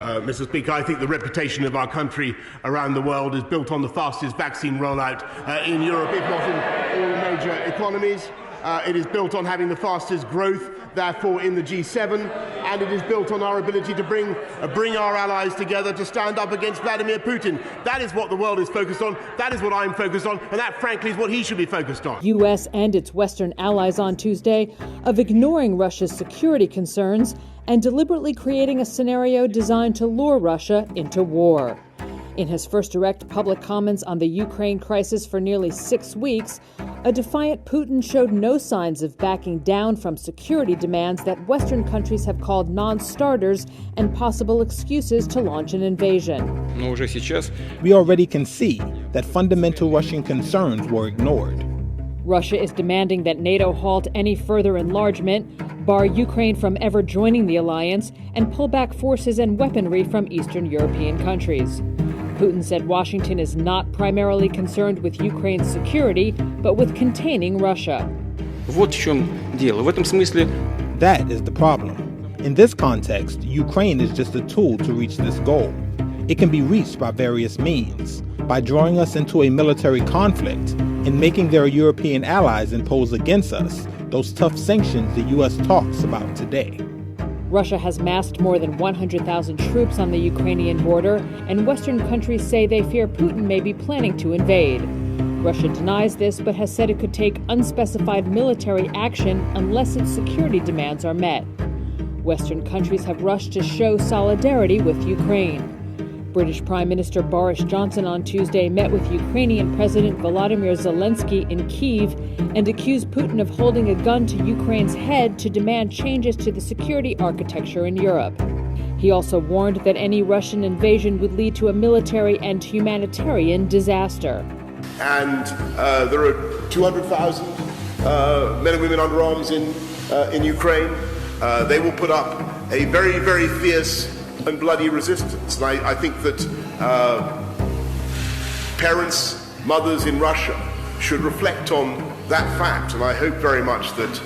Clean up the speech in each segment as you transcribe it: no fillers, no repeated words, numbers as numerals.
Mr. Speaker, I think the reputation of our country around the world is built on the fastest vaccine rollout in Europe, if not in all major economies. It is built on having the fastest growth, therefore, in the G7, and it is built on our ability to bring our allies together to stand up against Vladimir Putin. That is what the world is focused on. That is what I'm focused on, and that, frankly, is what he should be focused on. U.S. and its Western allies on Tuesday of ignoring Russia's security concerns and deliberately creating a scenario designed to lure Russia into war. In his first direct public comments on the Ukraine crisis for nearly 6 weeks, a defiant Putin showed no signs of backing down from security demands that Western countries have called non-starters and possible excuses to launch an invasion. We already can see that fundamental Russian concerns were ignored. Russia is demanding that NATO halt any further enlargement, bar Ukraine from ever joining the alliance, and pull back forces and weaponry from Eastern European countries. Putin said Washington is not primarily concerned with Ukraine's security, but with containing Russia. That is the problem. In this context, Ukraine is just a tool to reach this goal. It can be reached by various means, by drawing us into a military conflict and making their European allies impose against us those tough sanctions the U.S. talks about today. Russia has massed more than 100,000 troops on the Ukrainian border, and Western countries say they fear Putin may be planning to invade. Russia denies this, but has said it could take unspecified military action unless its security demands are met. Western countries have rushed to show solidarity with Ukraine. British Prime Minister Boris Johnson on Tuesday met with Ukrainian President Volodymyr Zelensky in Kyiv and accused Putin of holding a gun to Ukraine's head to demand changes to the security architecture in Europe. He also warned that any Russian invasion would lead to a military and humanitarian disaster. And there are 200,000 men and women under arms in Ukraine. They will put up a very, very fierce and bloody resistance. And I think that parents, mothers in Russia should reflect on that fact. And I hope very much that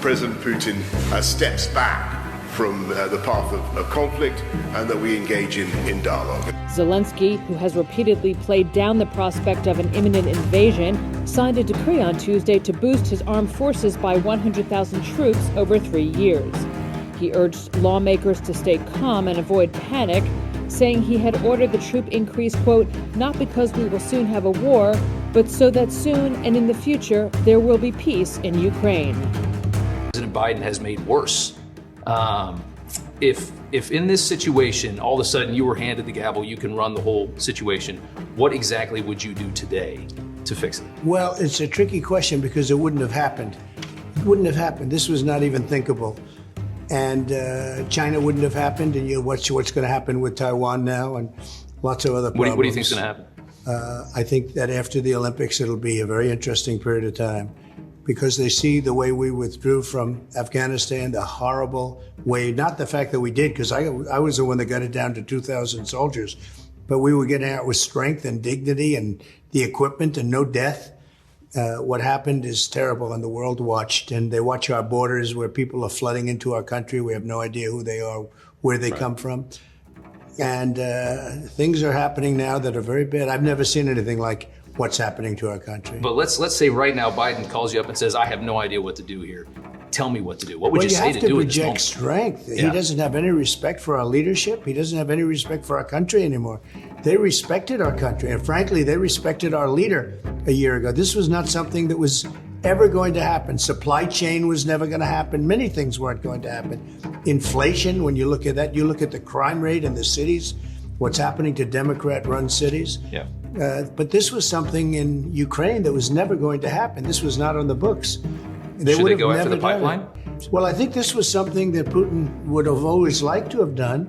President Putin steps back from the path of conflict and that we engage in dialogue. Zelensky, who has repeatedly played down the prospect of an imminent invasion, signed a decree on Tuesday to boost his armed forces by 100,000 troops over 3 years. He urged lawmakers to stay calm and avoid panic, saying he had ordered the troop increase, quote, not because we will soon have a war, but so that soon and in the future there will be peace in Ukraine. President Biden has made worse. If in this situation, all of a sudden you were handed the gavel, you can run the whole situation, what exactly would you do today to fix it? Well, it's a tricky question because it wouldn't have happened. It wouldn't have happened. This was not even thinkable. And China wouldn't have happened, and what's going to happen with Taiwan now, and lots of other problems. What do you think is going to happen? I think that after the Olympics, it'll be a very interesting period of time, because they see the way we withdrew from Afghanistan, the horrible way, not the fact that we did, because I was the one that got it down to 2,000 soldiers, but we were getting out with strength and dignity and the equipment and no death. What happened is terrible, and the world watched, and they watch our borders where people are flooding into our country. We have no idea who they are, where they come from. And things are happening now that are very bad. I've never seen anything like what's happening to our country. But let's say right now Biden calls you up and says, I have no idea what to do here. Tell me what to do. What would you say to do in this moment? You have to project strength. Yeah. He doesn't have any respect for our leadership. He doesn't have any respect for our country anymore. They respected our country, and frankly, they respected our leader a year ago. This was not something that was ever going to happen. Supply chain was never going to happen. Many things weren't going to happen. Inflation, when you look at that, you look at the crime rate in the cities, what's happening to Democrat-run cities. Yeah. But this was something in Ukraine that was never going to happen. This was not on the books. Should they go after the pipeline? Well, I think this was something that Putin would have always liked to have done,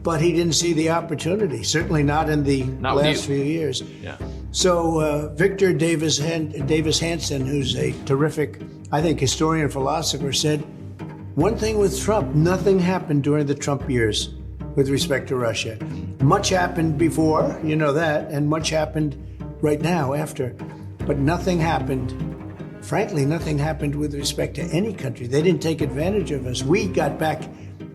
but he didn't see the opportunity, certainly not in the last few years. Yeah. So Victor Davis Hanson, who's a terrific, I think, historian philosopher, said, one thing with Trump, nothing happened during the Trump years with respect to Russia. Much happened before, you know that, and much happened right now after, but nothing happened. Frankly, nothing happened with respect to any country. They didn't take advantage of us. We got back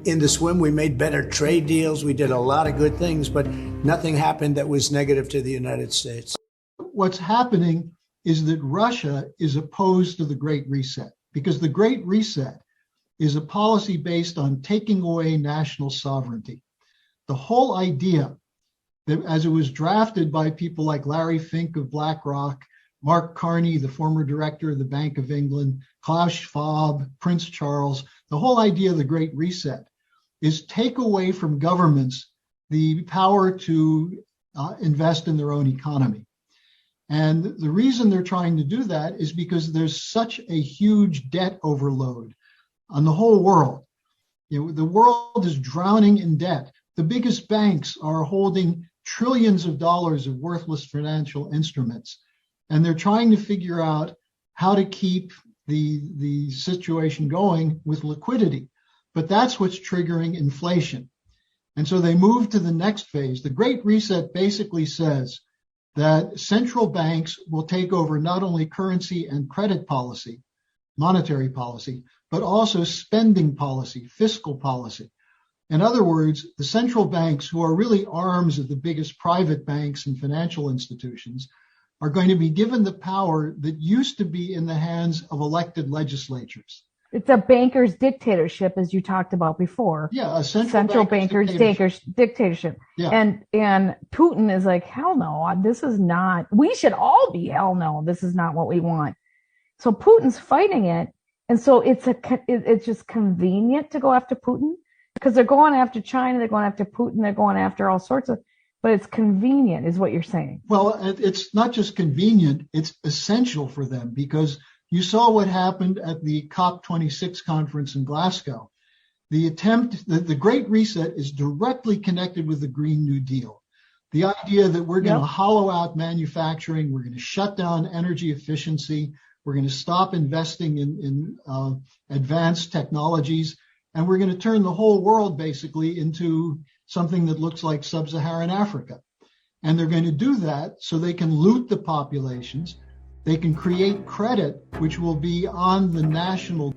in the swim. We made better trade deals. We did a lot of good things, but nothing happened that was negative to the United States. What's happening is that Russia is opposed to the Great Reset, because the Great Reset is a policy based on taking away national sovereignty. The whole idea that, as it was drafted by people like Larry Fink of BlackRock, Mark Carney, the former director of the Bank of England, Klaus Schwab, Prince Charles, the whole idea of the Great Reset is take away from governments the power to invest in their own economy. And the reason they're trying to do that is because there's such a huge debt overload on the whole world. The world is drowning in debt. The biggest banks are holding trillions of dollars of worthless financial instruments. And they're trying to figure out how to keep the situation going with liquidity. But that's what's triggering inflation. And so they move to the next phase. The Great Reset basically says that central banks will take over not only currency and credit policy, monetary policy, but also spending policy, fiscal policy. In other words, the central banks, who are really arms of the biggest private banks and financial institutions, are going to be given the power that used to be in the hands of elected legislatures. It's a banker's dictatorship, as you talked about before. Yeah, a central banker's dictatorship. Yeah. And Putin is like, hell no, this is not, we should all be, hell no, this is not what we want. So Putin's fighting it. And so it's just convenient to go after Putin, because they're going after China, they're going after Putin, they're going after all sorts of, but it's convenient is what you're saying. Well, it's not just convenient, it's essential for them, because you saw what happened at the COP26 conference in Glasgow. The Great Reset is directly connected with the Green New Deal. The idea that we're going to hollow out manufacturing, we're going to shut down energy efficiency, we're going to stop investing in advanced technologies, and we're going to turn the whole world basically into something that looks like sub-Saharan Africa. And they're going to do that so they can loot the populations. They can create credit, which will be on the national